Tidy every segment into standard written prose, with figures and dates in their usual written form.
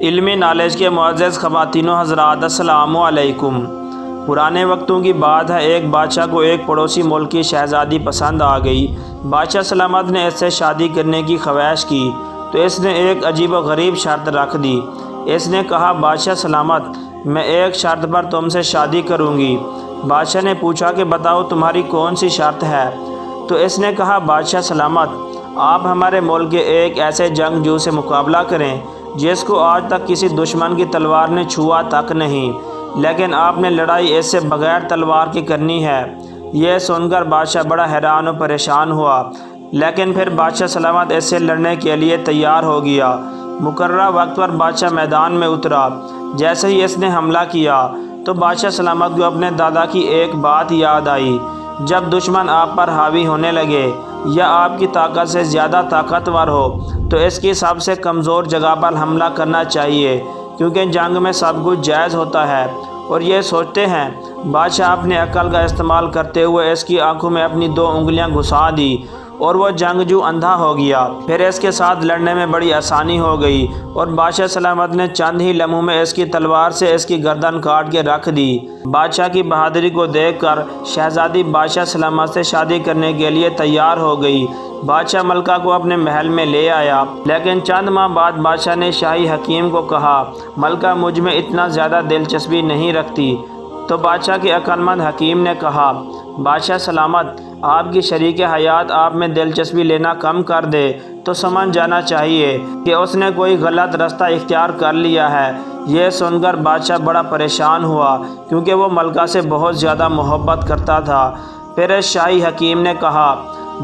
علمی نالج کے معزز خواتین و حضرات، السلام علیکم۔ پرانے وقتوں کی بات ہے، ایک بادشاہ کو ایک پڑوسی ملک کی شہزادی پسند آ گئی۔ بادشاہ سلامت نے اس سے شادی کرنے کی خواہش کی تو اس نے ایک عجیب و غریب شرط رکھ دی۔ اس نے کہا، بادشاہ سلامت، میں ایک شرط پر تم سے شادی کروں گی۔ بادشاہ نے پوچھا کہ بتاؤ تمہاری کون سی شرط ہے؟ تو اس نے کہا، بادشاہ سلامت، آپ ہمارے ملک کے ایک ایسے جنگجو سے مقابلہ کریں جس کو آج تک کسی دشمن کی تلوار نے چھوا تک نہیں، لیکن آپ نے لڑائی اس سے بغیر تلوار کے کرنی ہے۔ یہ سن کر بادشاہ بڑا حیران و پریشان ہوا، لیکن پھر بادشاہ سلامت اس سے لڑنے کے لیے تیار ہو گیا۔ مقررہ وقت پر بادشاہ میدان میں اترا۔ جیسے ہی اس نے حملہ کیا تو بادشاہ سلامت کو اپنے دادا کی ایک بات یاد آئی، جب دشمن آپ پر حاوی ہونے لگے یا آپ کی طاقت سے زیادہ طاقتور ہو تو اس کی سب سے کمزور جگہ پر حملہ کرنا چاہیے، کیونکہ جنگ میں سب کچھ جائز ہوتا ہے۔ اور یہ سوچتے ہیں، بادشاہ اپنے عقل کا استعمال کرتے ہوئے اس کی آنکھوں میں اپنی 2 انگلیاں گھسا دی اور وہ جنگجو اندھا ہو گیا۔ پھر اس کے ساتھ لڑنے میں بڑی آسانی ہو گئی اور بادشاہ سلامت نے چند ہی لمحوں میں اس کی تلوار سے اس کی گردن کاٹ کے رکھ دی۔ بادشاہ کی بہادری کو دیکھ کر شہزادی بادشاہ سلامت سے شادی کرنے کے لیے تیار ہو گئی۔ بادشاہ ملکہ کو اپنے محل میں لے آیا، لیکن چند ماہ بعد بادشاہ نے شاہی حکیم کو کہا، ملکہ مجھ میں اتنا زیادہ دلچسپی نہیں رکھتی۔ تو بادشاہ کے عقل مند حکیم نے کہا، بادشاہ سلامت، آپ کی شریک حیات آپ میں دلچسپی لینا کم کر دے تو سمجھ جانا چاہیے کہ اس نے کوئی غلط رستہ اختیار کر لیا ہے۔ یہ سن کر بادشاہ بڑا پریشان ہوا، کیونکہ وہ ملکہ سے بہت زیادہ محبت کرتا تھا۔ پھر اس شاہی حکیم نے کہا،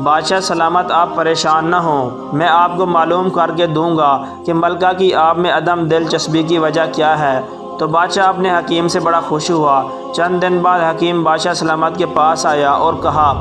بادشاہ سلامت، آپ پریشان نہ ہوں، میں آپ کو معلوم کر کے دوں گا کہ ملکہ کی آپ میں عدم دلچسپی کی وجہ کیا ہے۔ تو بادشاہ اپنے حکیم سے بڑا خوش ہوا۔ چند دن بعد حکیم بادشاہ سلامت کے پاس آیا اور کہا،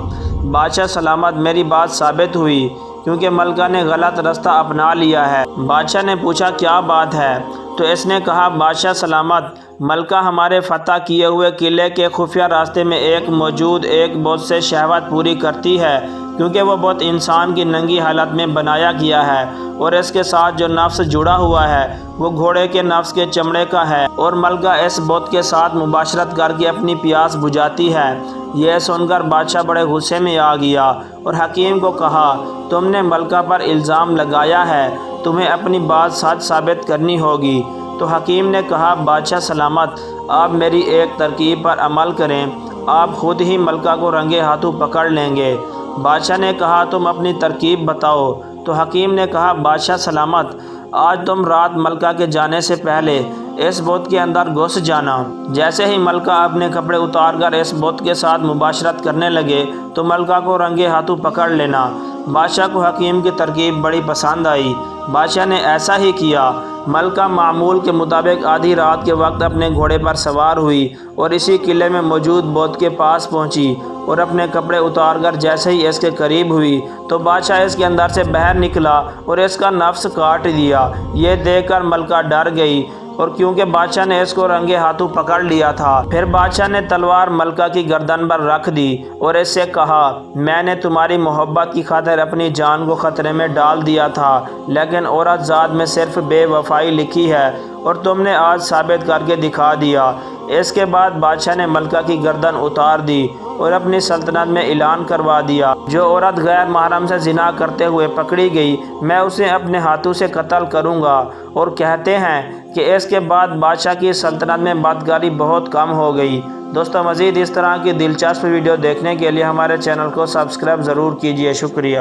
بادشاہ سلامت، میری بات ثابت ہوئی، کیونکہ ملکہ نے غلط رستہ اپنا لیا ہے۔ بادشاہ نے پوچھا، کیا بات ہے؟ تو اس نے کہا، بادشاہ سلامت، ملکہ ہمارے فتح کیے ہوئے قلعے کے خفیہ راستے میں موجود ایک بت سے شہوت پوری کرتی ہے، کیونکہ وہ بت انسان کی ننگی حالت میں بنایا گیا ہے اور اس کے ساتھ جو نفس جڑا ہوا ہے وہ گھوڑے کے نفس کے چمڑے کا ہے، اور ملکہ اس بت کے ساتھ مباشرت کر کے اپنی پیاس بجھاتی ہے۔ یہ سن کر بادشاہ بڑے غصے میں آ گیا اور حکیم کو کہا، تم نے ملکہ پر الزام لگایا ہے، تمہیں اپنی بات سچ ثابت کرنی ہوگی۔ تو حکیم نے کہا، بادشاہ سلامت، آپ میری ایک ترکیب پر عمل کریں، آپ خود ہی ملکہ کو رنگے ہاتھوں پکڑ لیں گے۔ بادشاہ نے کہا، تم اپنی ترکیب بتاؤ۔ تو حکیم نے کہا، بادشاہ سلامت، آج تم رات ملکہ کے جانے سے پہلے اس بت کے اندر گھس جانا۔ جیسے ہی ملکہ اپنے کپڑے اتار کر اس بت کے ساتھ مباشرت کرنے لگے تو ملکہ کو رنگے ہاتھوں پکڑ لینا۔ بادشاہ کو حکیم کی ترکیب بڑی پسند آئی۔ بادشاہ نے ایسا ہی کیا۔ ملکہ معمول کے مطابق آدھی رات کے وقت اپنے گھوڑے پر سوار ہوئی اور اسی قلعے میں موجود بت کے پاس پہنچی اور اپنے کپڑے اتار کر جیسے ہی اس کے قریب ہوئی تو بادشاہ اس کے اندر سے باہر نکلا اور اس کا نفس کاٹ دیا۔ یہ دیکھ کر ملکہ ڈر گئی، اور کیونکہ بادشاہ نے اس کو رنگے ہاتھوں پکڑ لیا تھا، پھر بادشاہ نے تلوار ملکہ کی گردن پر رکھ دی اور اس سے کہا، میں نے تمہاری محبت کی خاطر اپنی جان کو خطرے میں ڈال دیا تھا، لیکن عورت ذات میں صرف بے وفائی لکھی ہے اور تم نے آج ثابت کر کے دکھا دیا۔ اس کے بعد بادشاہ نے ملکہ کی گردن اتار دی اور اپنی سلطنت میں اعلان کروا دیا، جو عورت غیر محرم سے زنا کرتے ہوئے پکڑی گئی، میں اسے اپنے ہاتھوں سے قتل کروں گا۔ اور کہتے ہیں کہ اس کے بعد بادشاہ کی سلطنت میں بدکاری بہت کم ہو گئی۔ دوستو، مزید اس طرح کی دلچسپ ویڈیو دیکھنے کے لیے ہمارے چینل کو سبسکرائب ضرور کیجیے۔ شکریہ۔